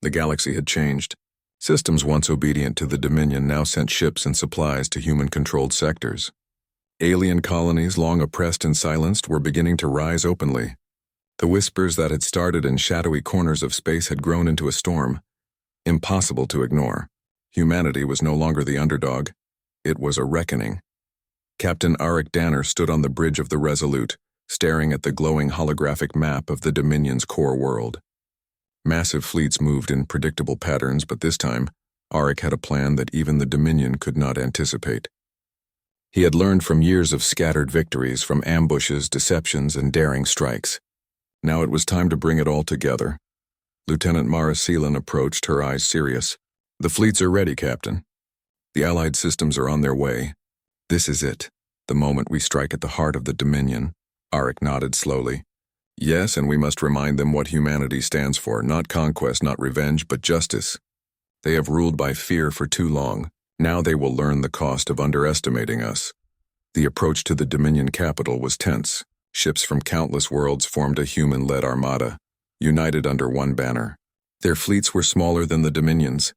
The galaxy had changed. Systems once obedient to the Dominion now sent ships and supplies to human-controlled sectors. Alien colonies, long oppressed and silenced, were beginning to rise openly. The whispers that had started in shadowy corners of space had grown into a storm. Impossible to ignore. Humanity was no longer the underdog. It was a reckoning. Captain Arik Danner stood on the bridge of the Resolute, staring at the glowing holographic map of the Dominion's core world. Massive fleets moved in predictable patterns, but this time, Arik had a plan that even the Dominion could not anticipate. He had learned from years of scattered victories, from ambushes, deceptions, and daring strikes. Now it was time to bring it all together. Lieutenant Mara Seelan approached, her eyes serious. "The fleets are ready, Captain. The Allied systems are on their way. This is it, the moment we strike at the heart of the Dominion." Arik nodded slowly. "Yes, and we must remind them what humanity stands for, not conquest, not revenge, but justice. They have ruled by fear for too long. Now they will learn the cost of underestimating us." The approach to the Dominion capital was tense. Ships from countless worlds formed a human-led armada, united under one banner. Their fleets were smaller than the Dominion's,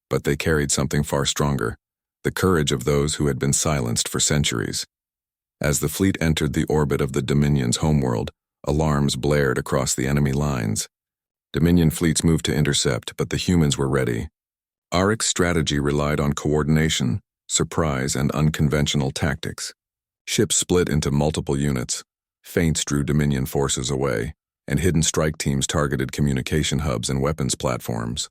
but they carried something far stronger, the courage of those who had been silenced for centuries. As the fleet entered the orbit of the Dominion's homeworld, alarms blared across the enemy lines. Dominion fleets moved to intercept, but the humans were ready. Arik's strategy relied on coordination, surprise, and unconventional tactics. Ships split into multiple units. Feints drew Dominion forces away, and hidden strike teams targeted communication hubs and weapons platforms.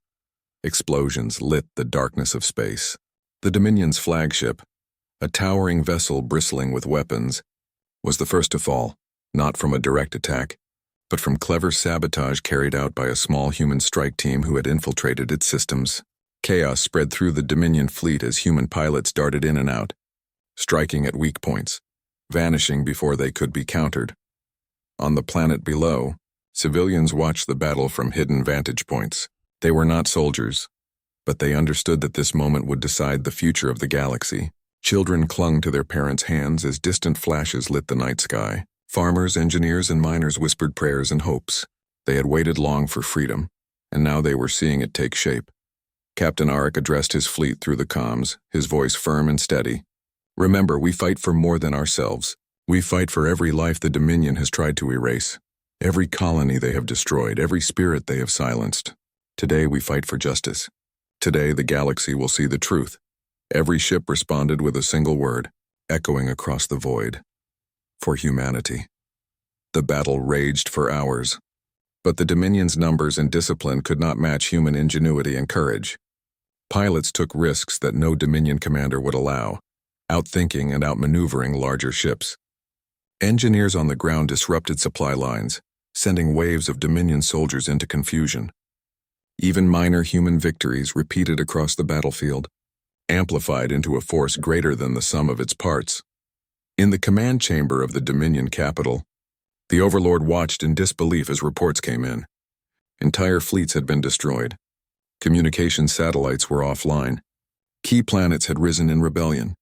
Explosions lit the darkness of space. The Dominion's flagship, a towering vessel bristling with weapons, was the first to fall. Not from a direct attack, but from clever sabotage carried out by a small human strike team who had infiltrated its systems. Chaos spread through the Dominion fleet as human pilots darted in and out, striking at weak points, vanishing before they could be countered. On the planet below, civilians watched the battle from hidden vantage points. They were not soldiers, but they understood that this moment would decide the future of the galaxy. Children clung to their parents' hands as distant flashes lit the night sky. Farmers, engineers, and miners whispered prayers and hopes. They had waited long for freedom, and now they were seeing it take shape. Captain Arik addressed his fleet through the comms, his voice firm and steady. "Remember, we fight for more than ourselves. We fight for every life the Dominion has tried to erase, every colony they have destroyed, every spirit they have silenced. Today we fight for justice. Today the galaxy will see the truth." Every ship responded with a single word, echoing across the void. For humanity. The battle raged for hours, but the Dominion's numbers and discipline could not match human ingenuity and courage. Pilots took risks that no Dominion commander would allow, outthinking and outmaneuvering larger ships. Engineers on the ground disrupted supply lines, sending waves of Dominion soldiers into confusion. Even minor human victories repeated across the battlefield, amplified into a force greater than the sum of its parts. In the command chamber of the Dominion capital, the Overlord watched in disbelief as reports came in. Entire fleets had been destroyed. Communication satellites were offline. Key planets had risen in rebellion.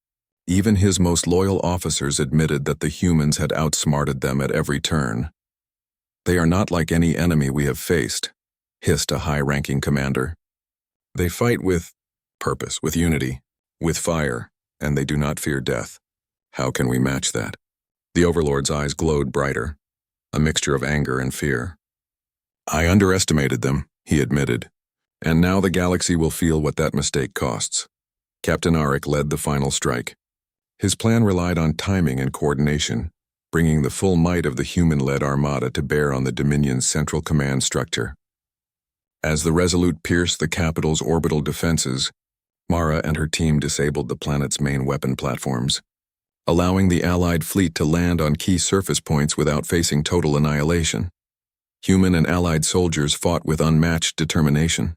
Even his most loyal officers admitted that the humans had outsmarted them at every turn. "They are not like any enemy we have faced," hissed a high-ranking commander. "They fight with purpose, with unity, with fire, and they do not fear death. How can we match that?" The Overlord's eyes glowed brighter, a mixture of anger and fear. "I underestimated them," he admitted, "and now the galaxy will feel what that mistake costs." Captain Arik led the final strike. His plan relied on timing and coordination, bringing the full might of the human-led armada to bear on the Dominion's central command structure. As the Resolute pierced the capital's orbital defenses, Mara and her team disabled the planet's main weapon platforms, allowing the Allied fleet to land on key surface points without facing total annihilation. Human and Allied soldiers fought with unmatched determination.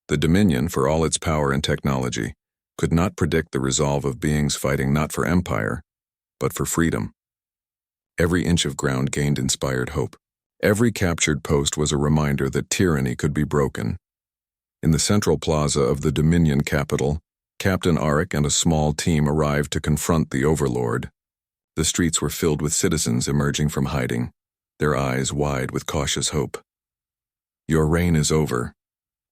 The Dominion, for all its power and technology, could not predict the resolve of beings fighting not for empire, but for freedom. Every inch of ground gained inspired hope. Every captured post was a reminder that tyranny could be broken. In the central plaza of the Dominion capital, Captain Arik and a small team arrived to confront the Overlord. The streets were filled with citizens emerging from hiding, their eyes wide with cautious hope. "Your reign is over,"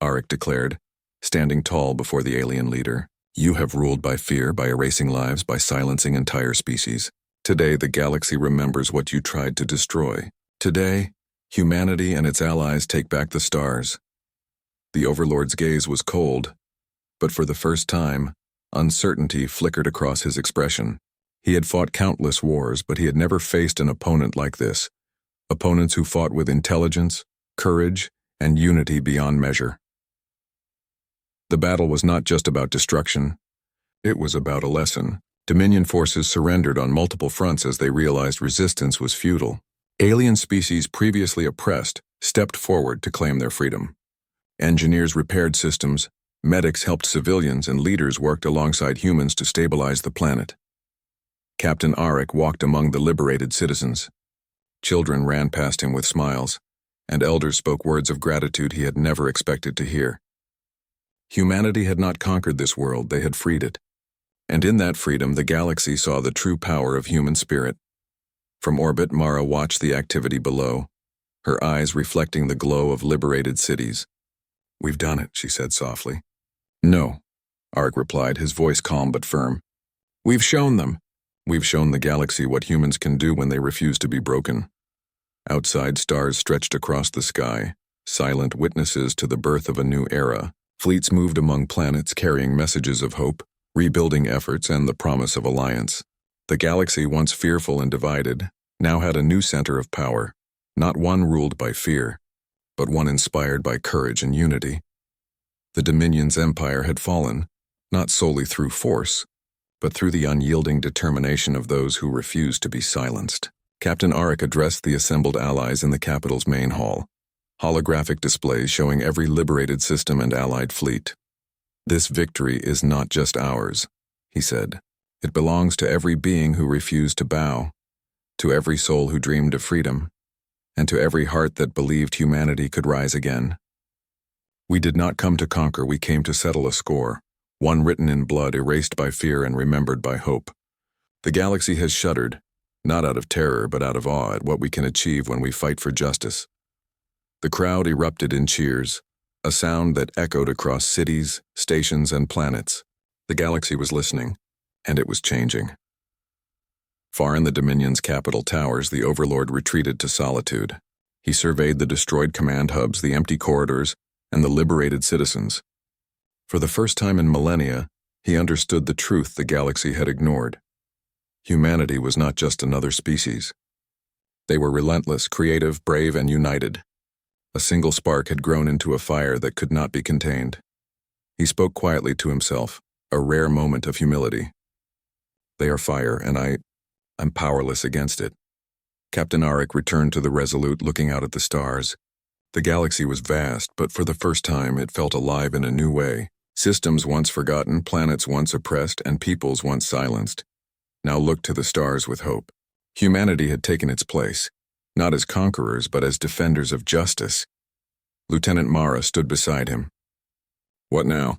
Arik declared, standing tall before the alien leader. You have ruled by fear, by erasing lives, by silencing entire species. Today, the galaxy remembers what you tried to destroy. Today, humanity and its allies take back the stars. The Overlord's gaze was cold, but for the first time, uncertainty flickered across his expression. He had fought countless wars, but he had never faced an opponent like this. Opponents who fought with intelligence, courage, and unity beyond measure. The battle was not just about destruction. It was about a lesson. Dominion forces surrendered on multiple fronts as they realized resistance was futile. Alien species previously oppressed stepped forward to claim their freedom. Engineers repaired systems, medics helped civilians, and leaders worked alongside humans to stabilize the planet. Captain Arik walked among the liberated citizens. Children ran past him with smiles, and elders spoke words of gratitude he had never expected to hear. Humanity had not conquered this world, they had freed it. And in that freedom, the galaxy saw the true power of human spirit. From orbit, Mara watched the activity below, her eyes reflecting the glow of liberated cities. We've done it, she said softly. No, Arik replied, his voice calm but firm. We've shown them. We've shown the galaxy what humans can do when they refuse to be broken. Outside, stars stretched across the sky, silent witnesses to the birth of a new era. Fleets moved among planets carrying messages of hope, rebuilding efforts, and the promise of alliance. The galaxy, once fearful and divided, now had a new center of power, not one ruled by fear, but one inspired by courage and unity. The Dominion's empire had fallen, not solely through force, but through the unyielding determination of those who refused to be silenced. Captain Arik addressed the assembled allies in the capital's main hall, holographic displays showing every liberated system and allied fleet. This victory is not just ours, he said. It belongs to every being who refused to bow, to every soul who dreamed of freedom, and to every heart that believed humanity could rise again. We did not come to conquer, we came to settle a score, one written in blood, erased by fear and remembered by hope. The galaxy has shuddered, not out of terror but out of awe at what we can achieve when we fight for justice. The crowd erupted in cheers, a sound that echoed across cities, stations, and planets. The galaxy was listening, and it was changing. Far in the Dominion's capital towers, the Overlord retreated to solitude. He surveyed the destroyed command hubs, the empty corridors, and the liberated citizens. For the first time in millennia, he understood the truth the galaxy had ignored. Humanity was not just another species. They were relentless, creative, brave, and united. A single spark had grown into a fire that could not be contained. He spoke quietly to himself, a rare moment of humility. They are fire, and I'm powerless against it. Captain Arik returned to the Resolute, looking out at the stars. The galaxy was vast, but for the first time it felt alive in a new way. Systems once forgotten, planets once oppressed, and peoples once silenced now looked to the stars with hope. Humanity had taken its place, not as conquerors but as defenders of justice. Lieutenant Mara stood beside him. What now?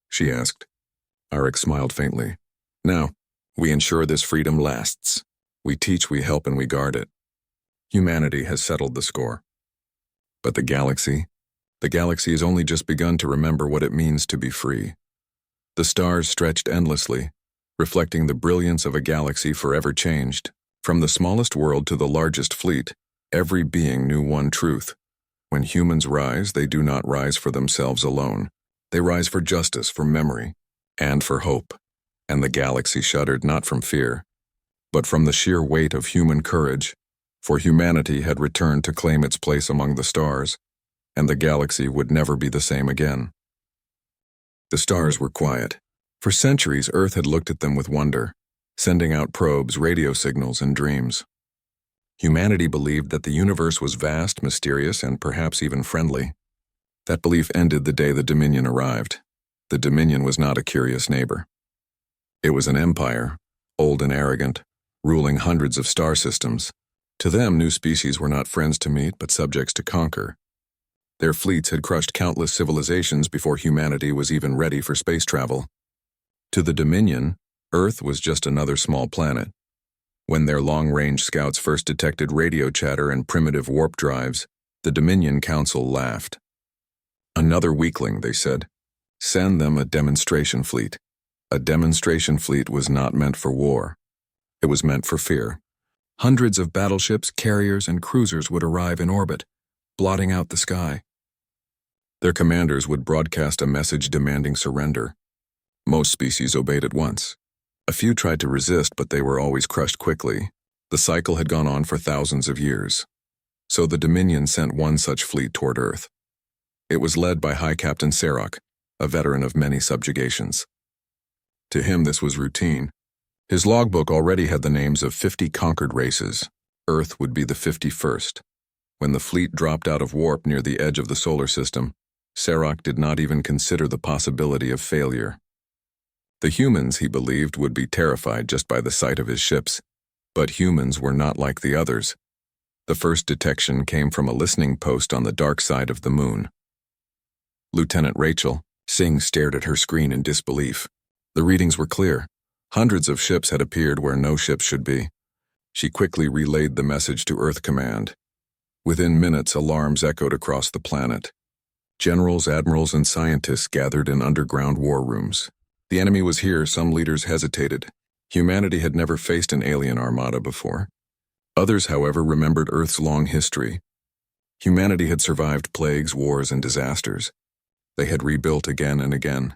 She asked. Arik smiled faintly. Now, we ensure this freedom lasts. We teach, we help, and we guard it. Humanity has settled the score. But the galaxy has only just begun to remember what it means to be free. The stars stretched endlessly, reflecting the brilliance of a galaxy forever changed. From the smallest world to the largest fleet, every being knew one truth. When humans rise, they do not rise for themselves alone. They rise for justice, for memory, and for hope. And the galaxy shuddered not from fear, but from the sheer weight of human courage, for humanity had returned to claim its place among the stars, and the galaxy would never be the same again. The stars were quiet. For centuries, Earth had looked at them with wonder, sending out probes, radio signals, and dreams. Humanity believed that the universe was vast, mysterious, and perhaps even friendly. That belief ended the day the Dominion arrived. The Dominion was not a curious neighbor. It was an empire, old and arrogant, ruling hundreds of star systems. To them, new species were not friends to meet, but subjects to conquer. Their fleets had crushed countless civilizations before humanity was even ready for space travel. To the Dominion, Earth was just another small planet. When their long-range scouts first detected radio chatter and primitive warp drives, the Dominion Council laughed. Another weakling, they said. Send them a demonstration fleet. A demonstration fleet was not meant for war. It was meant for fear. Hundreds of battleships, carriers, and cruisers would arrive in orbit, blotting out the sky. Their commanders would broadcast a message demanding surrender. Most species obeyed at once. A few tried to resist, but they were always crushed quickly. The cycle had gone on for thousands of years. So the Dominion sent one such fleet toward Earth. It was led by High Captain Sarge, a veteran of many subjugations. To him this was routine. His logbook already had the names of 50 conquered races. Earth would be the 51st. When the fleet dropped out of warp near the edge of the solar system, Sarge did not even consider the possibility of failure. The humans, he believed, would be terrified just by the sight of his ships. But humans were not like the others. The first detection came from a listening post on the dark side of the moon. Lieutenant Rachel Singh stared at her screen in disbelief. The readings were clear. Hundreds of ships had appeared where no ships should be. She quickly relayed the message to Earth Command. Within minutes, alarms echoed across the planet. Generals, admirals, and scientists gathered in underground war rooms. The enemy was here, some leaders hesitated. Humanity had never faced an alien armada before. Others, however, remembered Earth's long history. Humanity had survived plagues, wars, and disasters. They had rebuilt again and again.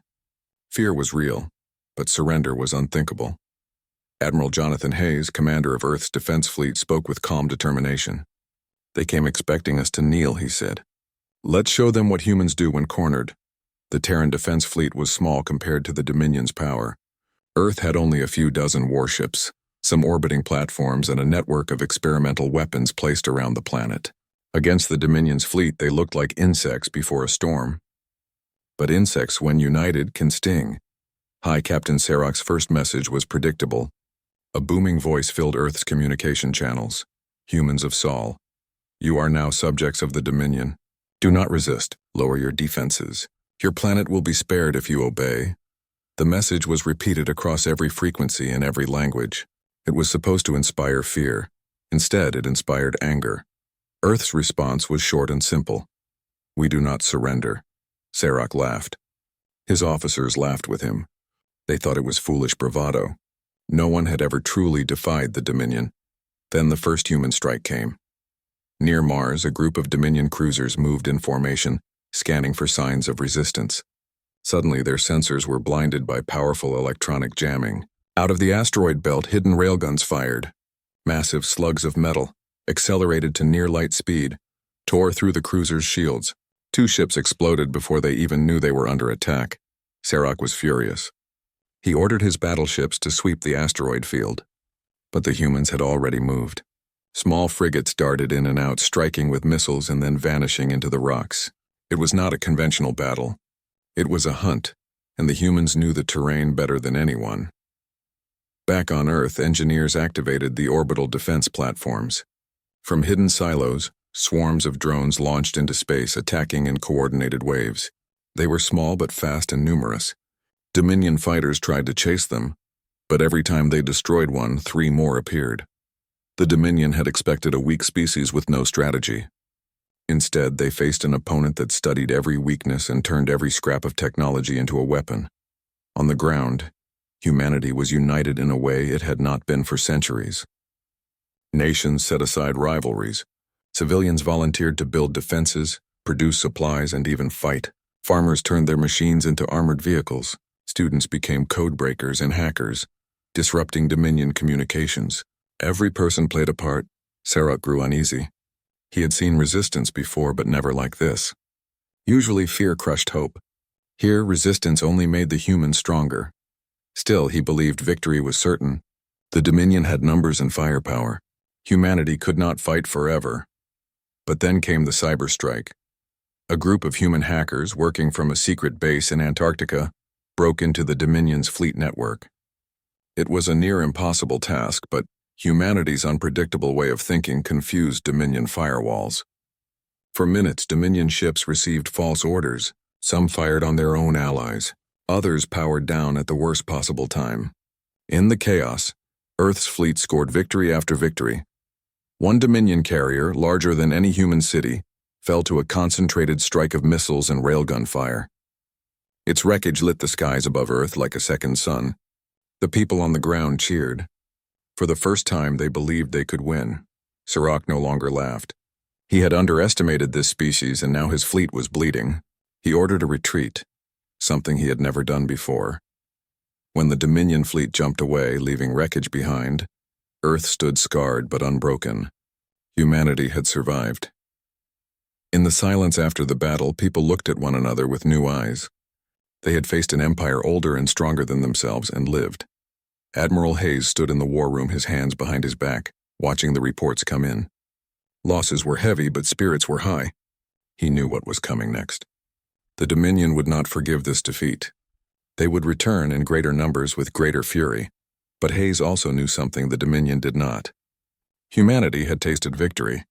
Fear was real, but surrender was unthinkable. Admiral Jonathan Hayes, commander of Earth's defense fleet, spoke with calm determination. They came expecting us to kneel, he said. Let's show them what humans do when cornered. The Terran defense fleet was small compared to the Dominion's power. Earth had only a few dozen warships, some orbiting platforms, and a network of experimental weapons placed around the planet. Against the Dominion's fleet, they looked like insects before a storm. But insects, when united, can sting. High Captain Sarge's first message was predictable. A booming voice filled Earth's communication channels. Humans of Sol, you are now subjects of the Dominion. Do not resist. Lower your defenses. Your planet will be spared if you obey. The message was repeated across every frequency and every language. It was supposed to inspire fear. Instead, it inspired anger. Earth's response was short and simple. We do not surrender. Sarge laughed. His officers laughed with him. They thought it was foolish bravado. No one had ever truly defied the Dominion. Then the first human strike came. Near Mars, a group of Dominion cruisers moved in formation, scanning for signs of resistance. Suddenly, their sensors were blinded by powerful electronic jamming. Out of the asteroid belt, hidden railguns fired. Massive slugs of metal, accelerated to near-light speed, tore through the cruisers' shields. 2 ships exploded before they even knew they were under attack. Sarge was furious. He ordered his battleships to sweep the asteroid field. But the humans had already moved. Small frigates darted in and out, striking with missiles and then vanishing into the rocks. It was not a conventional battle. It was a hunt, and the humans knew the terrain better than anyone. Back on Earth, engineers activated the orbital defense platforms. From hidden silos, swarms of drones launched into space, attacking in coordinated waves. They were small but fast and numerous. Dominion fighters tried to chase them, but every time they destroyed one, 3 more appeared. The Dominion had expected a weak species with no strategy. Instead, they faced an opponent that studied every weakness and turned every scrap of technology into a weapon. On the ground, humanity was united in a way it had not been for centuries. Nations set aside rivalries. Civilians volunteered to build defenses, produce supplies, and even fight. Farmers turned their machines into armored vehicles. Students became code breakers and hackers, disrupting Dominion communications. Every person played a part. Sarge grew uneasy. He had seen resistance before, but never like this. Usually fear crushed hope. Here, resistance only made the humans stronger. Still, he believed victory was certain. The Dominion had numbers and firepower. Humanity could not fight forever. But then came the cyber strike. A group of human hackers working from a secret base in Antarctica broke into the Dominion's fleet network. It was a near impossible task, but humanity's unpredictable way of thinking confused Dominion firewalls. For minutes, Dominion ships received false orders. Some fired on their own allies. Others powered down at the worst possible time. In the chaos, Earth's fleet scored victory after victory. One Dominion carrier, larger than any human city, fell to a concentrated strike of missiles and railgun fire. Its wreckage lit the skies above Earth like a second sun. The people on the ground cheered. For the first time, they believed they could win. Sirach no longer laughed. He had underestimated this species, and now his fleet was bleeding. He ordered a retreat, something he had never done before. When the Dominion fleet jumped away, leaving wreckage behind, Earth stood scarred but unbroken. Humanity had survived. In the silence after the battle, people looked at one another with new eyes. They had faced an empire older and stronger than themselves and lived. Admiral Hayes stood in the war room, his hands behind his back, watching the reports come in. Losses were heavy, but spirits were high. He knew what was coming next. The Dominion would not forgive this defeat. They would return in greater numbers with greater fury. But Hayes also knew something the Dominion did not. Humanity had tasted victory,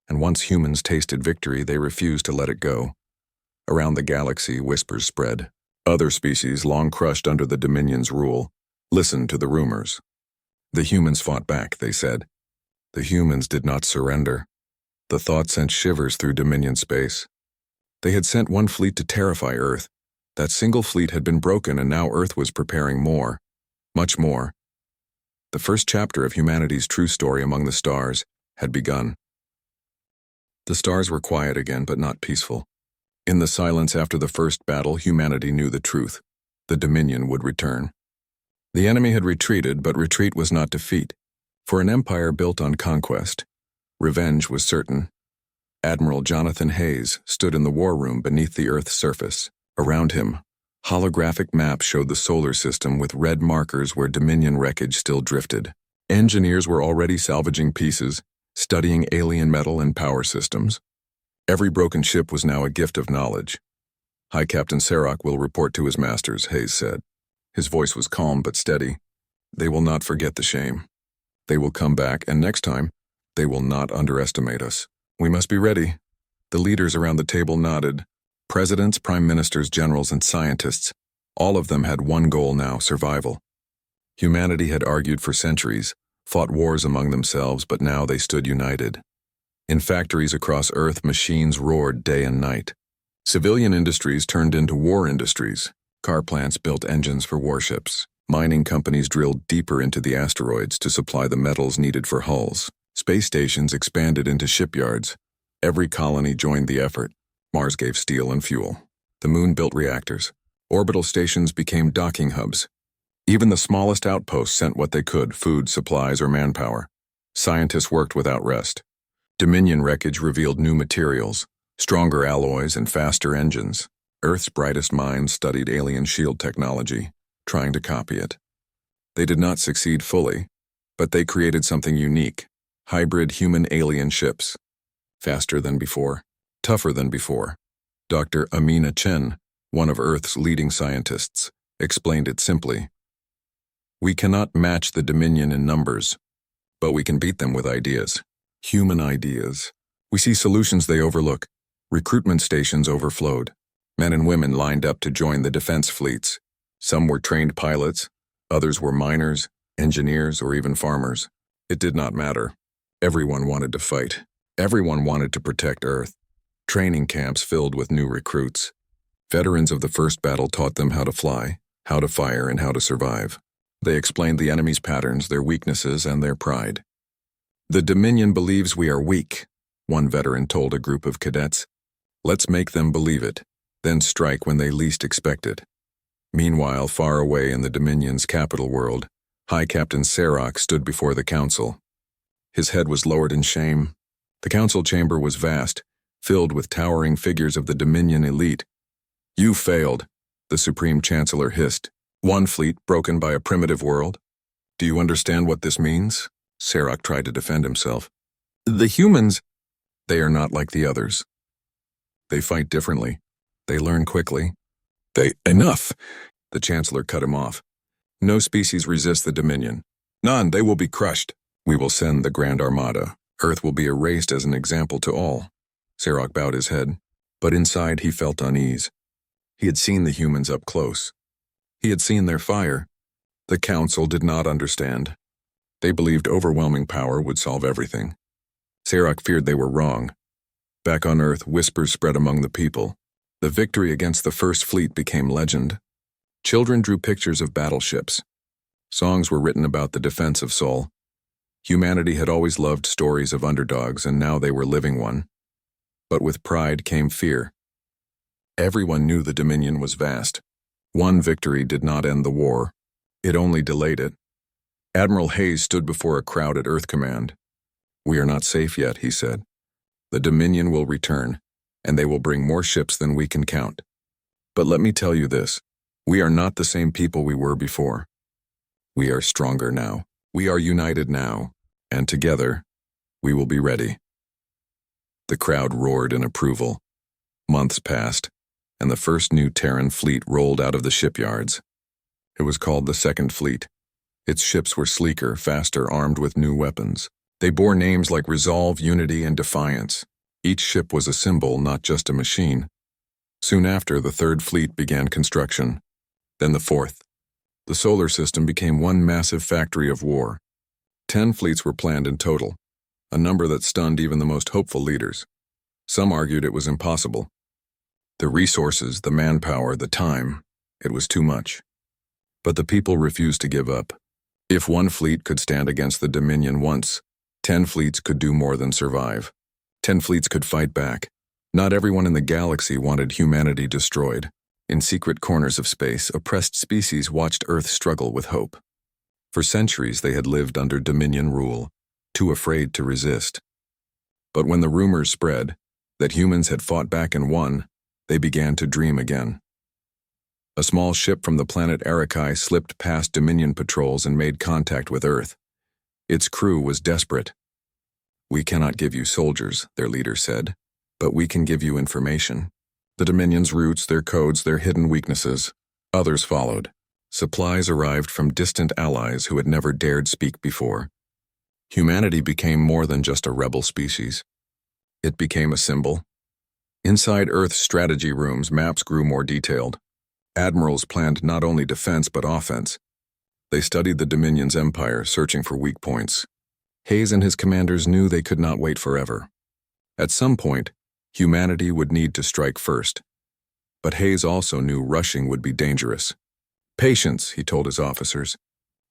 and once humans tasted victory, they refused to let it go. Around the galaxy, whispers spread. Other species, long crushed under the Dominion's rule, listened to the rumors. The humans fought back, they said. The humans did not surrender. The thought sent shivers through Dominion space. They had sent one fleet to terrify Earth. That single fleet had been broken, and now Earth was preparing more. Much more. The first chapter of humanity's true story among the stars had begun. The stars were quiet again, but not peaceful. In the silence after the first battle, humanity knew the truth. The Dominion would return. The enemy had retreated, but retreat was not defeat. For an empire built on conquest, revenge was certain. Admiral Jonathan Hayes stood in the war room beneath the Earth's surface. Around him, holographic maps showed the solar system with red markers where Dominion wreckage still drifted. Engineers were already salvaging pieces, studying alien metal and power systems. Every broken ship was now a gift of knowledge. High Captain Sirach will report to his masters, Hayes said. His voice was calm but steady. They will not forget the shame. They will come back, and next time, they will not underestimate us. We must be ready. The leaders around the table nodded. Presidents, prime ministers, generals, and scientists, all of them had one goal now: survival. Humanity had argued for centuries, fought wars among themselves, but now they stood united. In factories across Earth, machines roared day and night. Civilian industries turned into war industries. Car plants built engines for warships. Mining companies drilled deeper into the asteroids to supply the metals needed for hulls. Space stations expanded into shipyards. Every colony joined the effort. Mars gave steel and fuel. The Moon built reactors. Orbital stations became docking hubs. Even the smallest outposts sent what they could: food, supplies, or manpower. Scientists worked without rest. Dominion wreckage revealed new materials, stronger alloys, and faster engines. Earth's brightest minds studied alien shield technology, trying to copy it. They did not succeed fully, but they created something unique: hybrid human-alien ships. Faster than before, tougher than before. Dr. Amina Chen, one of Earth's leading scientists, explained it simply. We cannot match the Dominion in numbers, but we can beat them with ideas. Human ideas. We see solutions they overlook. Recruitment stations overflowed. Men and women lined up to join the defense fleets. Some were trained pilots, others were miners, engineers, or even farmers. It did not matter. Everyone wanted to fight. Everyone wanted to protect Earth. Training camps filled with new recruits. Veterans of the first battle taught them how to fly, how to fire, and how to survive. They explained the enemy's patterns, their weaknesses, and their pride. The Dominion believes we are weak, one veteran told a group of cadets. Let's make them believe it, then strike when they least expect it. Meanwhile, far away in the Dominion's capital world, High Captain Sirach stood before the council. His head was lowered in shame. The council chamber was vast, filled with towering figures of the Dominion elite. You failed, the Supreme Chancellor hissed. One fleet broken by a primitive world. Do you understand what this means? Sirach tried to defend himself. The humans, they are not like the others. They fight differently. They learn quickly. Enough! The Chancellor cut him off. No species resists the Dominion. None, they will be crushed. We will send the Grand Armada. Earth will be erased as an example to all. Sirach bowed his head, but inside he felt unease. He had seen the humans up close. He had seen their fire. The Council did not understand. They believed overwhelming power would solve everything. Sirach feared they were wrong. Back on Earth, whispers spread among the people. The victory against the First Fleet became legend. Children drew pictures of battleships. Songs were written about the defense of Sol. Humanity had always loved stories of underdogs, and now they were living one. But with pride came fear. Everyone knew the Dominion was vast. One victory did not end the war. It only delayed it. Admiral Hayes stood before a crowd at Earth Command. "We are not safe yet," he said. "The Dominion will return, and they will bring more ships than we can count. But let me tell you this, we are not the same people we were before. We are stronger now. We are united now, and together, we will be ready." The crowd roared in approval. Months passed, and the first new Terran fleet rolled out of the shipyards. It was called the Second Fleet. Its ships were sleeker, faster, armed with new weapons. They bore names like Resolve, Unity, and Defiance. Each ship was a symbol, not just a machine. Soon after, the Third Fleet began construction. Then the Fourth. The solar system became one massive factory of war. 10 fleets were planned in total, a number that stunned even the most hopeful leaders. Some argued it was impossible. The resources, the manpower, the time, it was too much. But the people refused to give up. If one fleet could stand against the Dominion once, 10 fleets could do more than survive. 10 fleets could fight back. Not everyone in the galaxy wanted humanity destroyed. In secret corners of space, oppressed species watched Earth struggle with hope. For centuries, they had lived under Dominion rule, too afraid to resist. But when the rumors spread that humans had fought back and won, they began to dream again. A small ship from the planet Erikai slipped past Dominion patrols and made contact with Earth. Its crew was desperate. "We cannot give you soldiers," their leader said, "but we can give you information. The Dominion's roots, their codes, their hidden weaknesses." Others followed. Supplies arrived from distant allies who had never dared speak before. Humanity became more than just a rebel species. It became a symbol. Inside Earth's strategy rooms, maps grew more detailed. Admirals planned not only defense but offense. They studied the Dominion's empire, searching for weak points. Hayes and his commanders knew they could not wait forever. At some point, humanity would need to strike first. But Hayes also knew rushing would be dangerous. "Patience," he told his officers.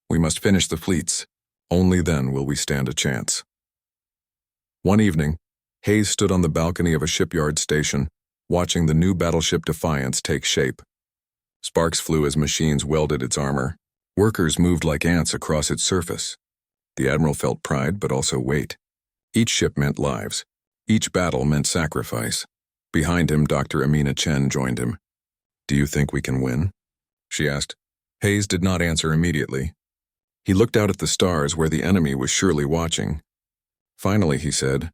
"We must finish the fleets. Only then will we stand a chance." One evening, Hayes stood on the balcony of a shipyard station, watching the new battleship Defiance take shape. Sparks flew as machines welded its armor. Workers moved like ants across its surface. The admiral felt pride, but also weight. Each ship meant lives. Each battle meant sacrifice. Behind him, Dr. Amina Chen joined him. "Do you think we can win?" she asked. Hayes did not answer immediately. He looked out at the stars where the enemy was surely watching. Finally, he said,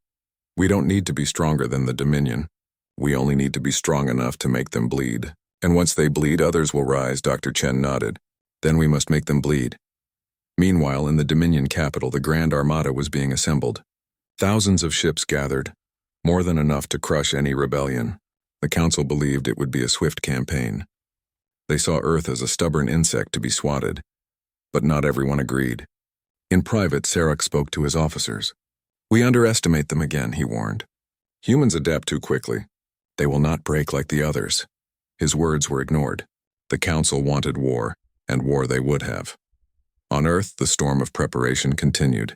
"We don't need to be stronger than the Dominion. We only need to be strong enough to make them bleed. And once they bleed, others will rise," Dr. Chen nodded. "Then we must make them bleed." Meanwhile, in the Dominion capital, the Grand Armada was being assembled. Thousands of ships gathered, more than enough to crush any rebellion. The Council believed it would be a swift campaign. They saw Earth as a stubborn insect to be swatted. But not everyone agreed. In private, Sarek spoke to his officers. "We underestimate them again," he warned. "Humans adapt too quickly. They will not break like the others." His words were ignored. The Council wanted war, and war they would have. On Earth, the storm of preparation continued.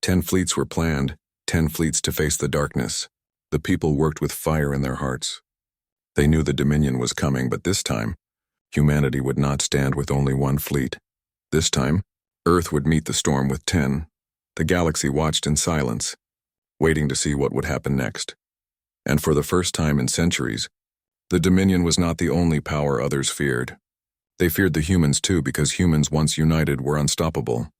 10 fleets were planned, 10 fleets to face the darkness. The people worked with fire in their hearts. They knew the Dominion was coming, but this time, humanity would not stand with only one fleet. This time, Earth would meet the storm with 10. The galaxy watched in silence, waiting to see what would happen next. And for the first time in centuries, the Dominion was not the only power others feared. They feared the humans too, because humans once united were unstoppable.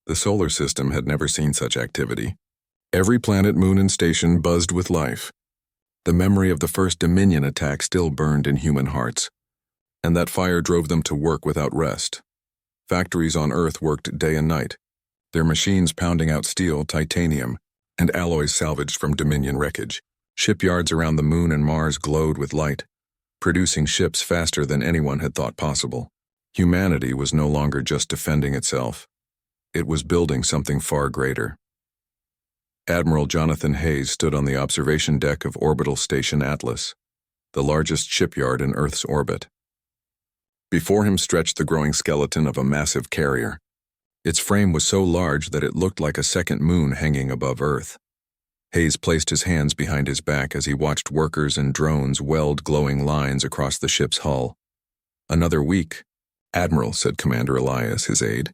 The solar system had never seen such activity. Every planet, moon, and station buzzed with life. The memory of the first Dominion attack still burned in human hearts, and that fire drove them to work without rest. Factories on Earth worked day and night, their machines pounding out steel, titanium, and alloys salvaged from Dominion wreckage. Shipyards around the Moon and Mars glowed with light, producing ships faster than anyone had thought possible. Humanity was no longer just defending itself. It was building something far greater. Admiral Jonathan Hayes stood on the observation deck of Orbital Station Atlas, the largest shipyard in Earth's orbit. Before him stretched the growing skeleton of a massive carrier. Its frame was so large that it looked like a second moon hanging above Earth. Hayes placed his hands behind his back as he watched workers and drones weld glowing lines across the ship's hull. "Another week, Admiral," said Commander Elias, his aide.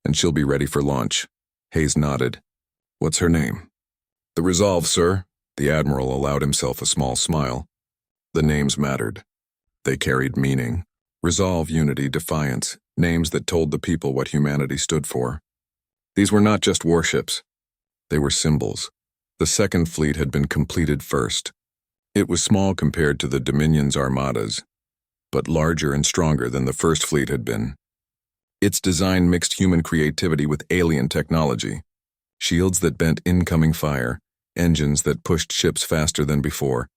"And she'll be ready for launch." Hayes nodded. "What's her name?" "The Resolve, sir." The Admiral allowed himself a small smile. The names mattered. They carried meaning. Resolve, Unity, Defiance, names that told the people what humanity stood for. These were not just warships. They were symbols. The Second Fleet had been completed first. It was small compared to the Dominion's armadas, but larger and stronger than the First Fleet had been. Its design mixed human creativity with alien technology. Shields that bent incoming fire, engines that pushed ships faster than before,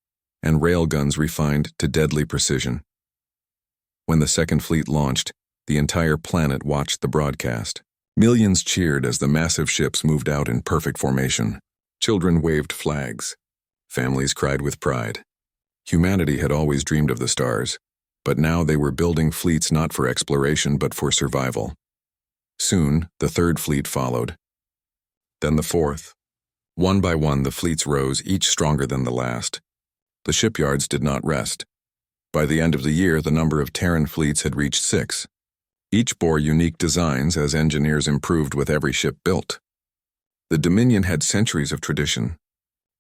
and railguns refined to deadly precision. When the Second Fleet launched, the entire planet watched the broadcast. Millions cheered as the massive ships moved out in perfect formation. Children waved flags. Families cried with pride. Humanity had always dreamed of the stars, but now they were building fleets not for exploration but for survival. Soon, the Third Fleet followed. Then the Fourth. One by one, the fleets rose, each stronger than the last. The shipyards did not rest. By the end of the year, the number of Terran fleets had reached 6. Each bore unique designs as engineers improved with every ship built. The Dominion had centuries of tradition.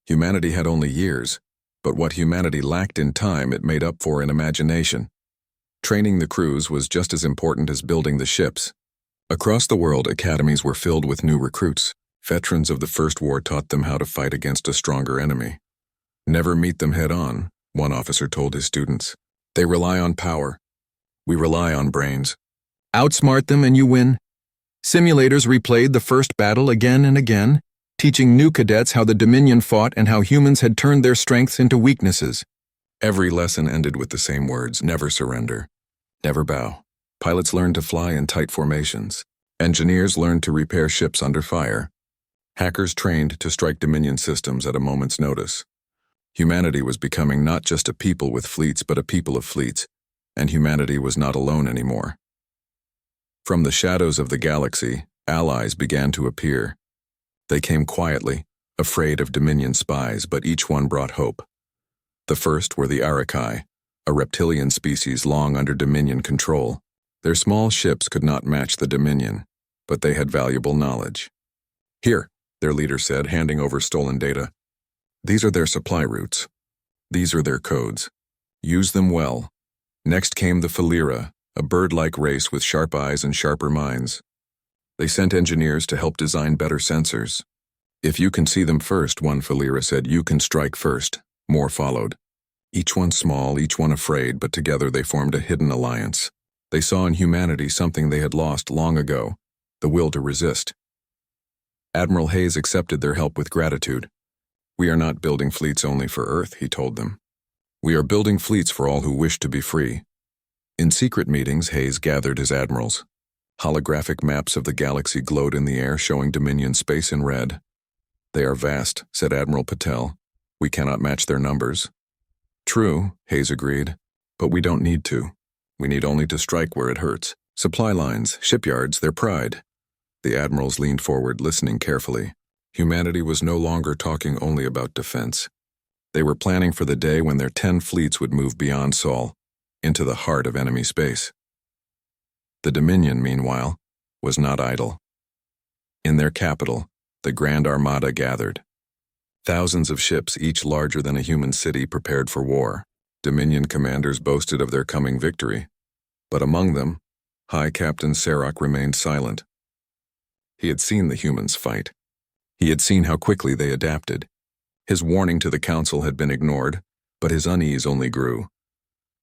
Humanity had only years, but what humanity lacked in time it made up for in imagination. Training the crews was just as important as building the ships. Across the world, academies were filled with new recruits. Veterans of the First War taught them how to fight against a stronger enemy. "Never meet them head-on," one officer told his students. "They rely on power. We rely on brains." Outsmart them and you win. Simulators replayed the first battle again and again, teaching new cadets how the Dominion fought and how humans had turned their strengths into weaknesses. Every lesson ended with the same words: never surrender, never bow. Pilots learned to fly in tight formations. Engineers learned to repair ships under fire. Hackers trained to strike Dominion systems at a moment's notice. Humanity was becoming not just a people with fleets, but a people of fleets, and humanity was not alone anymore. From the shadows of the galaxy, allies began to appear. They came quietly, afraid of Dominion spies, but each one brought hope. The first were the Arakai, a reptilian species long under Dominion control. Their small ships could not match the Dominion, but they had valuable knowledge. "Here," their leader said, handing over stolen data. "These are their supply routes. These are their codes. Use them well." Next came the Lyra, a bird-like race with sharp eyes and sharper minds. They sent engineers to help design better sensors. "If you can see them first," one Lyra said, "you can strike first." More followed. Each one small, each one afraid, but together they formed a hidden alliance. They saw in humanity something they had lost long ago: the will to resist. Admiral Hayes accepted their help with gratitude. "We are not building fleets only for Earth," he told them. "We are building fleets for all who wish to be free." In secret meetings, Hayes gathered his admirals. Holographic maps of the galaxy glowed in the air, showing Dominion space in red. "They are vast," said Admiral Patel. "We cannot match their numbers." "True," Hayes agreed, "but we don't need to. We need only to strike where it hurts. Supply lines, shipyards, their pride." The admirals leaned forward, listening carefully. Humanity was no longer talking only about defense. They were planning for the day when their 10 fleets would move beyond Sol, into the heart of enemy space. The Dominion, meanwhile, was not idle. In their capital, the Grand Armada gathered. Thousands of ships, each larger than a human city, prepared for war. Dominion commanders boasted of their coming victory, but among them, High Captain Sarok remained silent. He had seen the humans fight. He had seen how quickly they adapted. His warning to the Council had been ignored, but his unease only grew.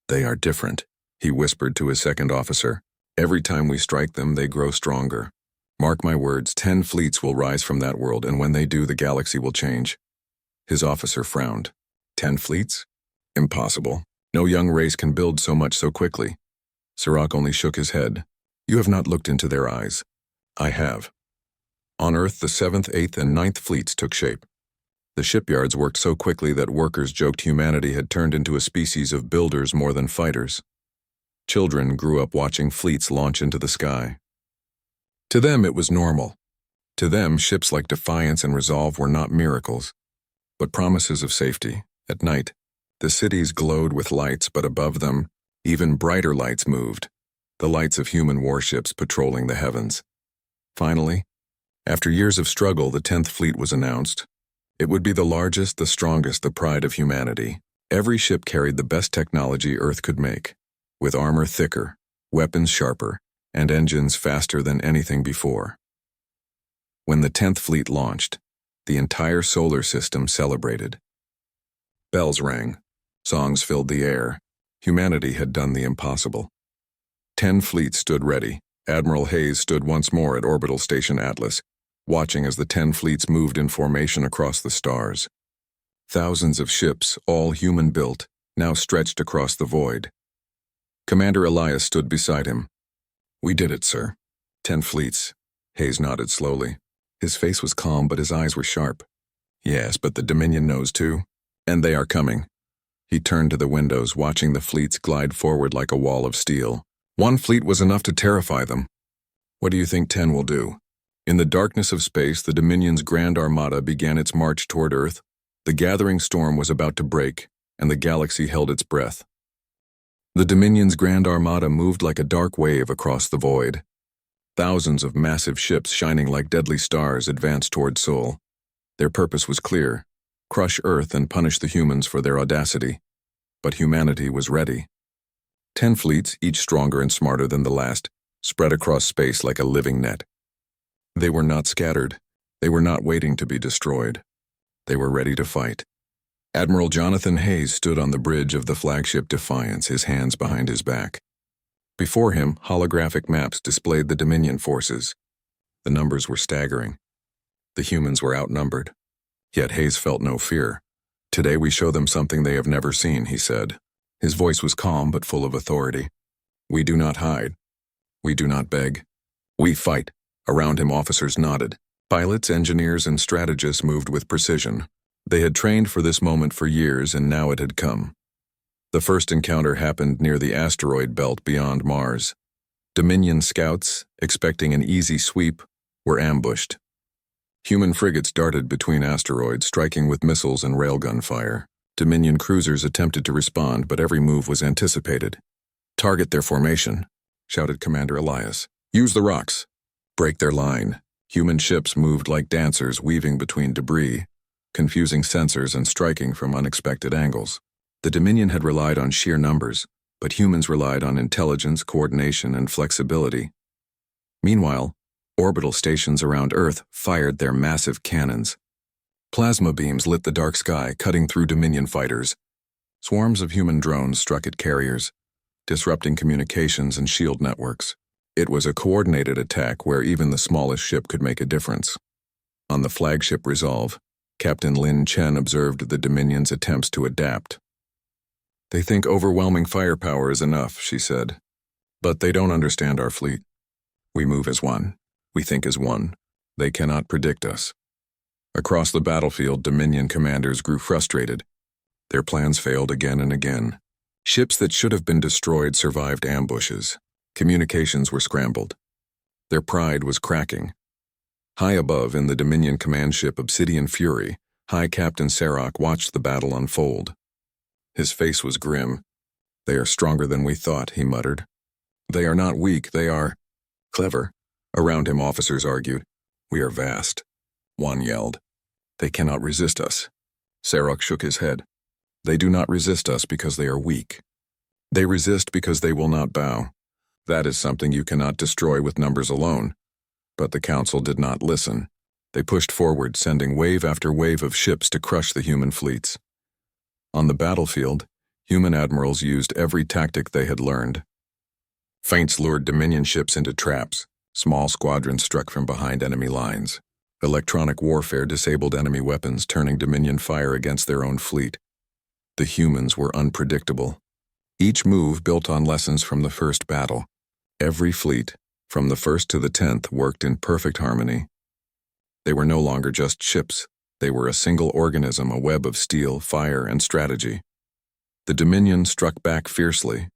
"They are different," he whispered to his second officer. "Every time we strike them, they grow stronger. Mark my words, 10 fleets will rise from that world, and when they do, the galaxy will change." His officer frowned. 10 fleets? Impossible. No young race can build so much so quickly. Sarok only shook his head. "You have not looked into their eyes." "I have." On Earth, the 7th, 8th, and 9th fleets took shape. The shipyards worked so quickly that workers joked humanity had turned into a species of builders more than fighters. Children grew up watching fleets launch into the sky. To them, it was normal. To them, ships like Defiance and Resolve were not miracles, but promises of safety. At night, the cities glowed with lights, but above them, even brighter lights moved, the lights of human warships patrolling the heavens. Finally, after years of struggle, the 10th Fleet was announced. It would be the largest, the strongest, the pride of humanity. Every ship carried the best technology Earth could make, with armor thicker, weapons sharper, and engines faster than anything before. When the 10th Fleet launched, the entire solar system celebrated. Bells rang, songs filled the air. Humanity had done the impossible. 10 fleets stood ready. Admiral Hayes stood once more at Orbital Station Atlas, watching as the 10 fleets moved in formation across the stars. Thousands of ships, all human-built, now stretched across the void. Commander Elias stood beside him. "We did it, sir. 10 fleets." Hayes nodded slowly. His face was calm, but his eyes were sharp. "Yes, but the Dominion knows too. And they are coming." He turned to the windows, watching the fleets glide forward like a wall of steel. One fleet was enough to terrify them. What do you think 10 will do? In the darkness of space, the Dominion's Grand Armada began its march toward Earth. The gathering storm was about to break, and the galaxy held its breath. The Dominion's Grand Armada moved like a dark wave across the void. Thousands of massive ships shining like deadly stars advanced toward Sol. Their purpose was clear: crush Earth and punish the humans for their audacity. But humanity was ready. 10 fleets, each stronger and smarter than the last, spread across space like a living net. They were not scattered. They were not waiting to be destroyed. They were ready to fight. Admiral Jonathan Hayes stood on the bridge of the flagship Defiance, his hands behind his back. Before him, holographic maps displayed the Dominion forces. The numbers were staggering. The humans were outnumbered. Yet Hayes felt no fear. "Today we show them something they have never seen," he said. His voice was calm but full of authority. "We do not hide. We do not beg. We fight." Around him, officers nodded. Pilots, engineers, and strategists moved with precision. They had trained for this moment for years, and now it had come. The first encounter happened near the asteroid belt beyond Mars. Dominion scouts, expecting an easy sweep, were ambushed. Human frigates darted between asteroids, striking with missiles and railgun fire. Dominion cruisers attempted to respond, but every move was anticipated. "Target their formation," shouted Commander Elias. "Use the rocks. Break their line." Human ships moved like dancers, weaving between debris, confusing sensors and striking from unexpected angles. The Dominion had relied on sheer numbers, but humans relied on intelligence, coordination, and flexibility. Meanwhile, orbital stations around Earth fired their massive cannons. Plasma beams lit the dark sky, cutting through Dominion fighters. Swarms of human drones struck at carriers, disrupting communications and shield networks. It was a coordinated attack where even the smallest ship could make a difference. On the flagship Resolve, Captain Lin Chen observed the Dominion's attempts to adapt. "They think overwhelming firepower is enough," she said. "But they don't understand our fleet. We move as one. We think as one. They cannot predict us." Across the battlefield, Dominion commanders grew frustrated. Their plans failed again and again. Ships that should have been destroyed survived ambushes. Communications were scrambled. Their pride was cracking. High above, in the Dominion command ship Obsidian Fury, High Captain Sarok watched the battle unfold. His face was grim. "They are stronger than we thought," he muttered. "They are not weak, they are clever." Around him, officers argued. "We are vast." One yelled. "They cannot resist us." Sarok shook his head. "They do not resist us because they are weak. They resist because they will not bow. That is something you cannot destroy with numbers alone." But the Council did not listen. They pushed forward, sending wave after wave of ships to crush the human fleets. On the battlefield, human admirals used every tactic they had learned. Feints lured Dominion ships into traps. Small squadrons struck from behind enemy lines. Electronic warfare disabled enemy weapons, turning Dominion fire against their own fleet. The humans were unpredictable. Each move built on lessons from the first battle. Every fleet, from the 1st to the 10th, worked in perfect harmony. They were no longer just ships. They were a single organism, a web of steel, fire, and strategy. The Dominion struck back fiercely.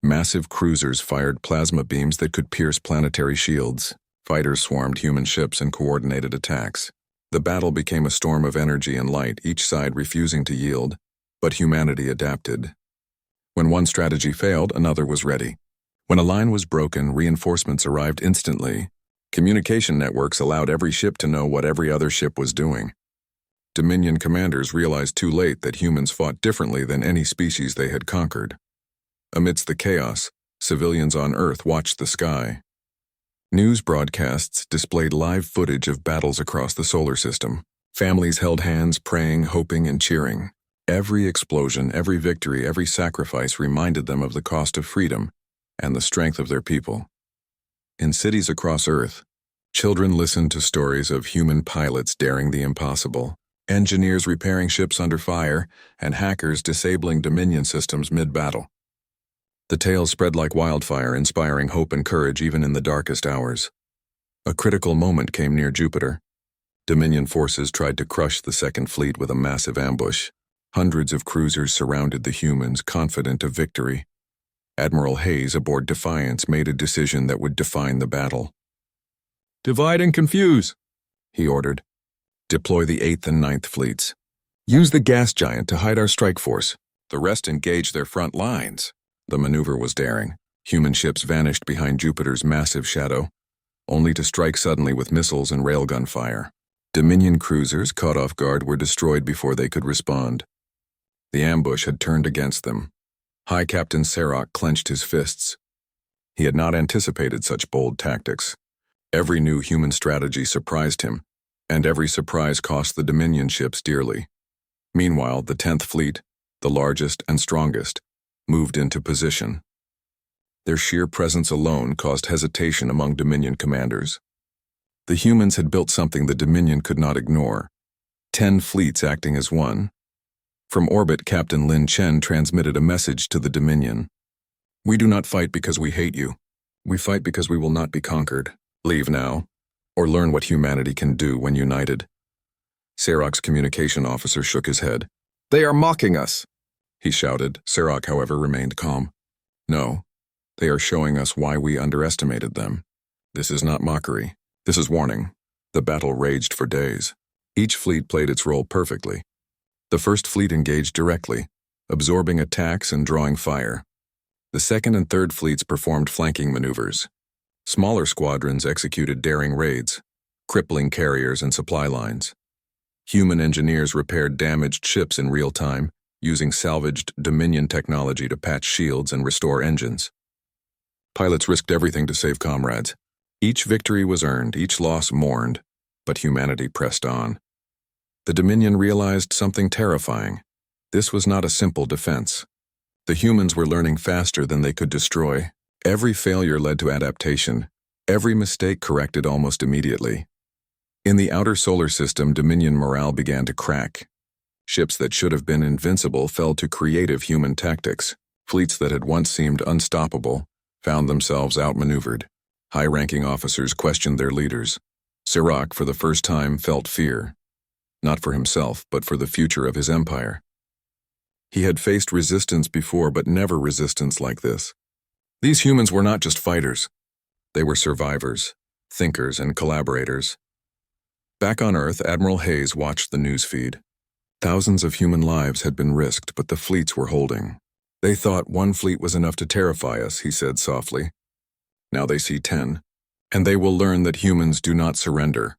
Massive cruisers fired plasma beams that could pierce planetary shields. Fighters swarmed human ships in coordinated attacks. The battle became a storm of energy and light, each side refusing to yield, but humanity adapted. When one strategy failed, another was ready. When a line was broken, reinforcements arrived instantly. Communication networks allowed every ship to know what every other ship was doing. Dominion commanders realized too late that humans fought differently than any species they had conquered. Amidst the chaos, civilians on Earth watched the sky. News broadcasts displayed live footage of battles across the solar system. Families held hands, praying, hoping, and cheering. Every explosion, every victory, every sacrifice reminded them of the cost of freedom and the strength of their people. In cities across Earth, children listened to stories of human pilots daring the impossible, engineers repairing ships under fire, and hackers disabling Dominion systems mid-battle. The tales spread like wildfire, inspiring hope and courage even in the darkest hours. A critical moment came near Jupiter. Dominion forces tried to crush the Second Fleet with a massive ambush. Hundreds of cruisers surrounded the humans, confident of victory. Admiral Hayes aboard Defiance made a decision that would define the battle. "Divide and confuse," he ordered. "Deploy the 8th and 9th fleets. Use the gas giant to hide our strike force. The rest engage their front lines." The maneuver was daring. Human ships vanished behind Jupiter's massive shadow, only to strike suddenly with missiles and railgun fire. Dominion cruisers, caught off guard, were destroyed before they could respond. The ambush had turned against them. High Captain Sarge clenched his fists. He had not anticipated such bold tactics. Every new human strategy surprised him, and every surprise cost the Dominion ships dearly. Meanwhile, the 10th Fleet, the largest and strongest, moved into position. Their sheer presence alone caused hesitation among Dominion commanders. The humans had built something the Dominion could not ignore. 10 fleets acting as one. From orbit, Captain Lin Chen transmitted a message to the Dominion. "We do not fight because we hate you. We fight because we will not be conquered. Leave now, or learn what humanity can do when united." Sarge's communication officer shook his head. "They are mocking us," he shouted. Sarge, however, remained calm. "No, they are showing us why we underestimated them. This is not mockery. This is warning." The battle raged for days. Each fleet played its role perfectly. The First Fleet engaged directly, absorbing attacks and drawing fire. The Second and Third Fleets performed flanking maneuvers. Smaller squadrons executed daring raids, crippling carriers and supply lines. Human engineers repaired damaged ships in real time, using salvaged Dominion technology to patch shields and restore engines. Pilots risked everything to save comrades. Each victory was earned, each loss mourned, but humanity pressed on. The Dominion realized something terrifying. This was not a simple defense. The humans were learning faster than they could destroy. Every failure led to adaptation, every mistake corrected almost immediately. In the outer solar system, Dominion morale began to crack. Ships that should have been invincible fell to creative human tactics. Fleets that had once seemed unstoppable found themselves outmaneuvered. High-ranking officers questioned their leaders. Sarge, for the first time, felt fear. Not for himself, but for the future of his empire. He had faced resistance before, but never resistance like this. These humans were not just fighters. They were survivors, thinkers, and collaborators. Back on Earth, Admiral Hayes watched the newsfeed. Thousands of human lives had been risked, but the fleets were holding. "They thought one fleet was enough to terrify us," he said softly. "Now they see 10, and they will learn that humans do not surrender."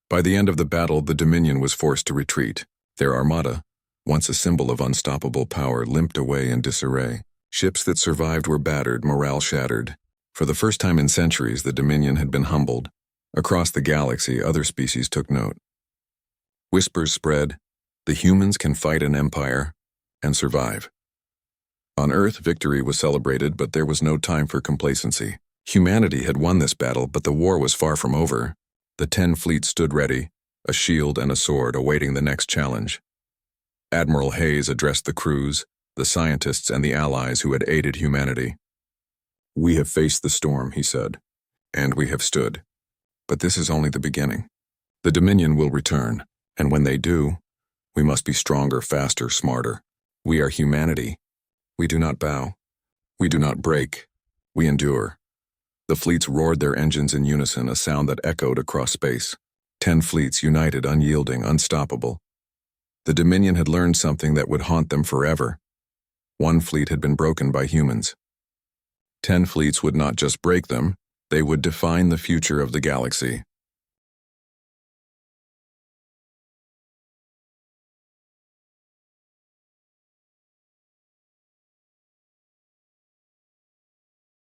By the end of the battle, the Dominion was forced to retreat. Their armada, once a symbol of unstoppable power, limped away in disarray. Ships that survived were battered, morale shattered. For the first time in centuries, the Dominion had been humbled. Across the galaxy, other species took note. Whispers spread, the humans can fight an empire and survive. On Earth, victory was celebrated, but there was no time for complacency. Humanity had won this battle, but the war was far from over. The 10 fleets stood ready, a shield and a sword awaiting the next challenge. Admiral Hayes addressed the crews, the scientists, and the allies who had aided humanity. "We have faced the storm," he said, "and we have stood. But this is only the beginning. The Dominion will return, and when they do, we must be stronger, faster, smarter. We are humanity. We do not bow. We do not break. We endure. The fleets roared their engines in unison, a sound that echoed across space. 10 fleets united, unyielding, unstoppable. The Dominion had learned something that would haunt them forever. One fleet had been broken by humans. 10 fleets would not just break them, they would define the future of the galaxy.